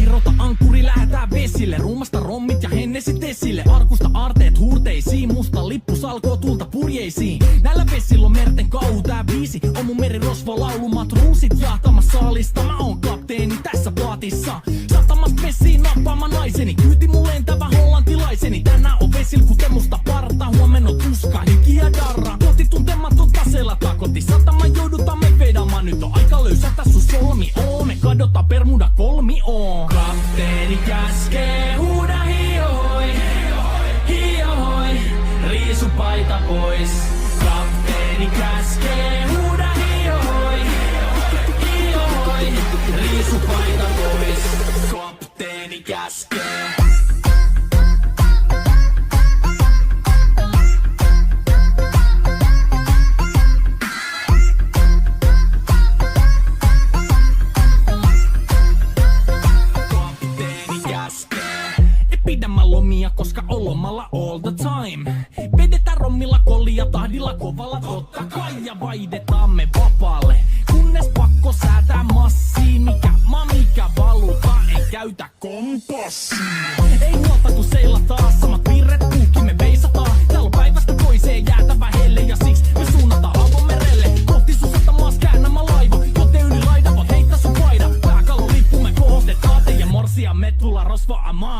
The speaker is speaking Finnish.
irrota ankkuri, lähetään vesille. Ruumasta rommit ja hennesit esille. Arkusta aarteet huurteisiin, musta lippu salkoo tulta purjeisiin. Näillä vesillä on merten kauhu, tää biisi on mun merirosvo laulumat ruusit jahtamassa saalista. Mä oon kapteeni tässä plaatissa, satamasta vessiin nappaamaan naiseni. Kyyti mun lentävä hollantilaiseni. Tänään on vesil kuten musta parta, huomenna tuska, hiki ja darra. Koti tuntematon taseella takoti, satama joudutaan me vedamaan. Nyt on aika löysätä sun solmi oo, me kadota Bermuda kolmioon. Kapteeni käskee, huuda hiohoi, hiohoi, riisu paita pois. Kapteeni käskee, huuda hiohoi, hiohoi, riisu paita pois. Kapteeni käskee. Lomia, koska on lomalla all the time. Vedetään rommilla, kollia, tahdilla, kovalla totta kai. Ja vaihdetaan me vapaalle, kunnes pakko säätää massiin. Mikä valuta, ei käytä kompassia. Ei huolta kun seilataan, samat piirret puhki me veisataan. Täällä on päivästä toiseen jäätävä helle, ja siksi me suunnataan avomerelle. Kohti sun satamaas käännämä laiva, joten yli laida voit heittää sun paida. Pääkalon lippu me kohotetaan, teidän morsia me tulla rosvaamaan.